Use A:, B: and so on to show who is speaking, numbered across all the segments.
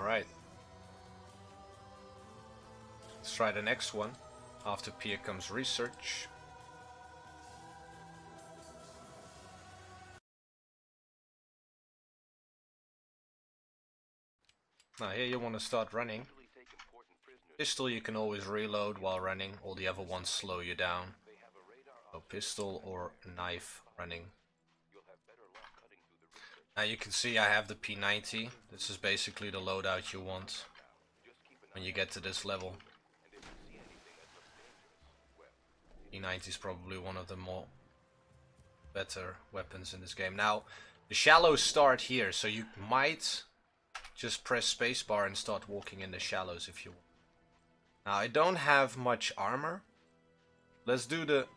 A: Alright. Let's try the next one. After Pier comes research. Now here you want to start running. Pistol you can always reload while running, all the other ones slow you down. So pistol or knife running. Now you can see I have the P90. This is basically the loadout you want when you get to this level. P90 is probably one of the more better weapons in this game. Now the shallows start here, so you might just press spacebar and start walking in the shallows if you want. Now I don't have much armor. Let's do the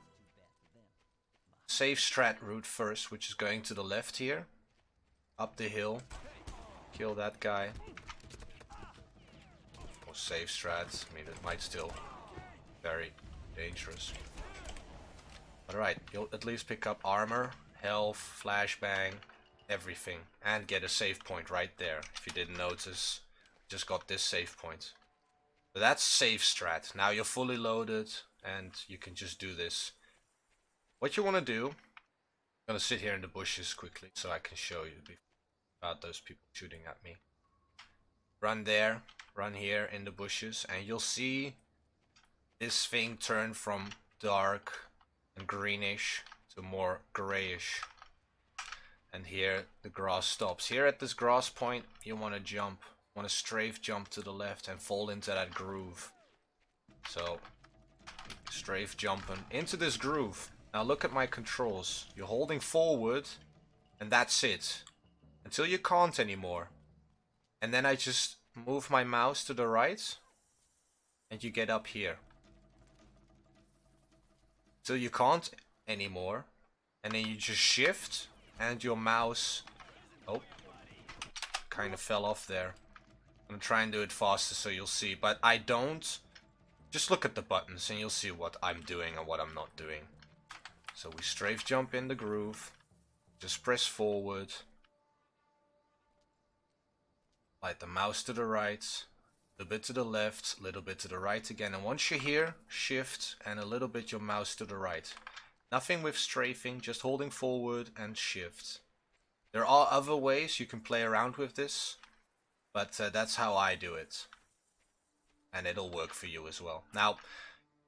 A: safe strat route first, which is going to the left here. Up the hill. Kill that guy. Or safe strats. I mean, it might still be very dangerous. Alright, you'll at least pick up armor, health, flashbang, everything. And get a save point right there. If you didn't notice, just got this save point. So that's safe strat. Now you're fully loaded and you can just do this. What you want to do, I'm going to sit here in the bushes quickly so I can show you about those people shooting at me. Run there, run here in the bushes, and you'll see this thing turn from dark and greenish to more grayish. And here the grass stops. Here at this grass point you want to jump. You want to strafe jump to the left and fall into that groove. So strafe jumping into this groove. Now look at my controls. You're holding forward and that's it. Until you can't anymore. And then I just move my mouse to the right and you get up here. Till you can't anymore. And then you just shift and your mouse... Oh, kind of fell off there. I'm gonna try and do it faster so you'll see. But I don't. Just look at the buttons and you'll see what I'm doing and what I'm not doing. So we strafe jump in the groove. Just press forward. Slide the mouse to the right. A little bit to the left. A little bit to the right again. And once you're here, shift and a little bit your mouse to the right. Nothing with strafing, just holding forward and shift. There are other ways you can play around with this. But that's how I do it. And it'll work for you as well. Now,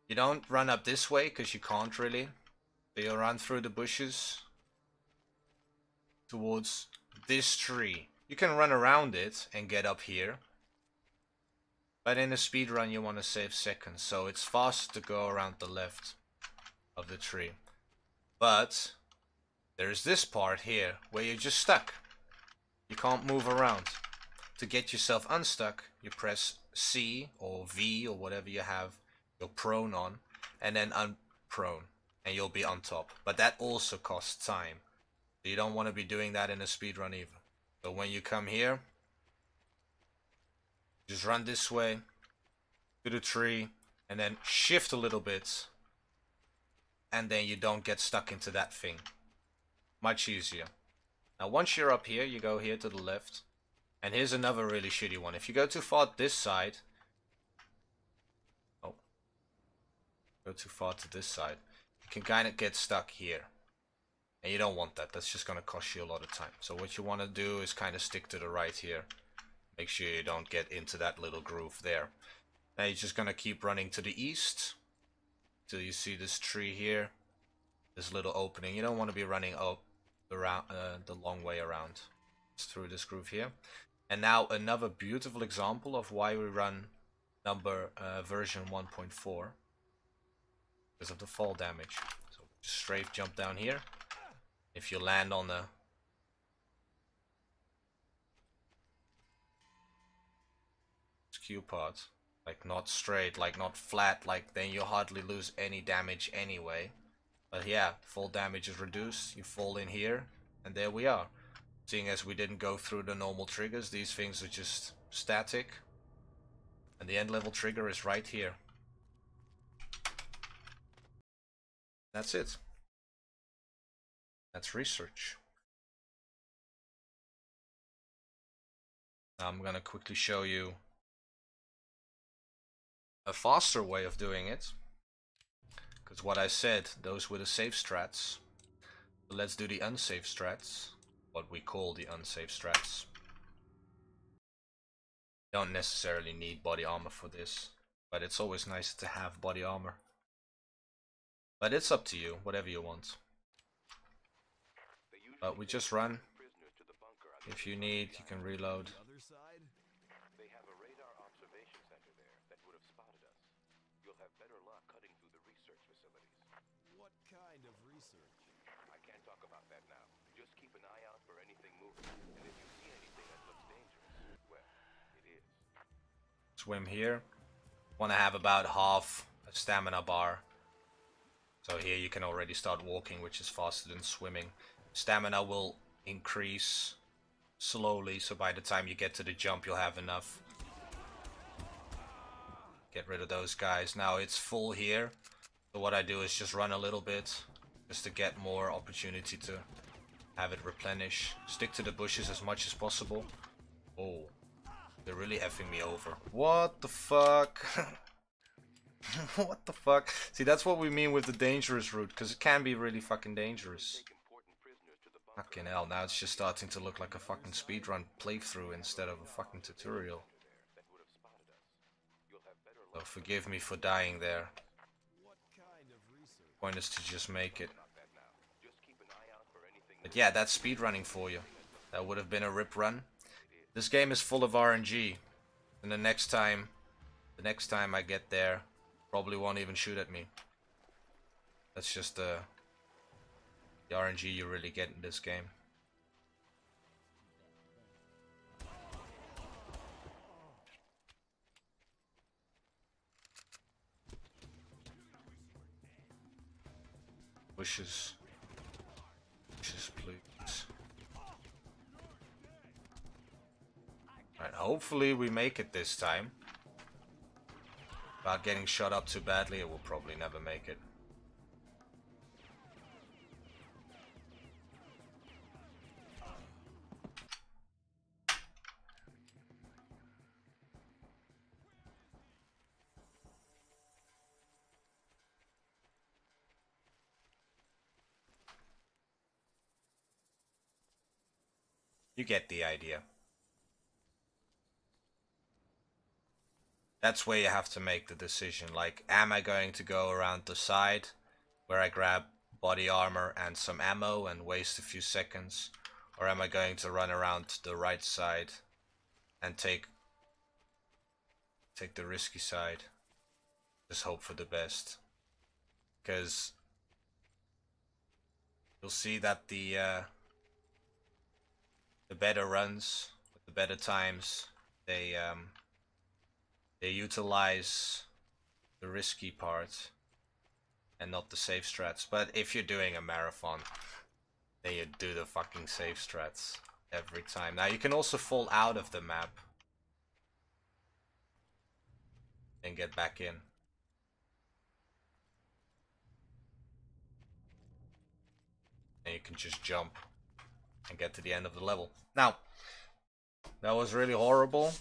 A: you don't run up this way because you can't really. So you'll run through the bushes towards this tree. You can run around it and get up here. But in a speedrun you want to save seconds. So it's fast to go around the left of the tree. But there's this part here where you're just stuck. You can't move around. To get yourself unstuck, you press C or V or whatever you have your prone on, and then unprone, and you'll be on top. But that also costs time. So you don't want to be doing that in a speedrun either. So when you come here, just run this way to the tree, and then shift a little bit, and then you don't get stuck into that thing. Much easier. Now once you're up here, you go here to the left. And here's another really shitty one. If you go too far this side... Oh. Go too far to this side. You can kind of get stuck here. And you don't want that. That's just going to cost you a lot of time. So what you want to do is kind of stick to the right here. Make sure you don't get into that little groove there. Now you're just going to keep running to the east. Till you see this tree here. This little opening. You don't want to be running up around the long way around. Just through this groove here. And now another beautiful example of why we run version 1.4. Because of the fall damage. So just strafe jump down here. If you land on the skew part, like not straight, like not flat, like then you hardly lose any damage anyway. But yeah, fall damage is reduced. You fall in here, and there we are. Seeing as we didn't go through the normal triggers, these things are just static. And the end level trigger is right here. That's it. That's research. Now I'm gonna quickly show you a faster way of doing it. Because what I said, those were the safe strats. So let's do the unsafe strats. What we call the unsafe strats. Don't necessarily need body armor for this, but it's always nice to have body armor. But it's up to you, whatever you want. But we just run. If you need, you can reload.
B: They have a radar observation center there that would have spotted us. You'll have better luck cutting through the research facilities.
C: What kind of research?
B: I can't talk about that now. Just keep an eye out for anything moving. And if you see anything that looks dangerous, well, it is.
A: Swim here. Want to have about half a stamina bar. So here you can already start walking, which is faster than swimming. Stamina will increase slowly, so by the time you get to the jump you'll have enough. Get rid of those guys. Now it's full here, so what I do is just run a little bit just to get more opportunity to have it replenish. Stick to the bushes as much as possible. Oh, they're really effing me over. What the fuck? What the fuck? See, that's what we mean with the dangerous route, because it can be really fucking dangerous. Fucking hell, now it's just starting to look like a fucking speedrun playthrough instead of a fucking tutorial. So forgive me for dying there. Point is to just make it. But yeah, that's speedrunning for you. That would have been a rip run. This game is full of RNG. And the next time I get there, probably won't even shoot at me. That's just the RNG you really get in this game. Bushes, please. Alright, hopefully we make it this time. Without getting shot up too badly, it will probably never make it. You get the idea. That's where you have to make the decision. Like, am I going to go around the side where I grab body armor and some ammo and waste a few seconds? Or am I going to run around the right side and take the risky side? Just hope for the best. Because you'll see that the better runs, with the better times, they utilize the risky part and not the safe strats. But if you're doing a marathon, then you do the fucking safe strats every time. Now you can also fall out of the map and get back in. And you can just jump and get to the end of the level. Now, that was really horrible,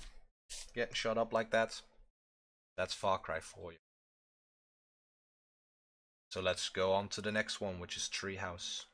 A: getting shot up like that. That's Far Cry for you. So let's go on to the next one, which is Treehouse.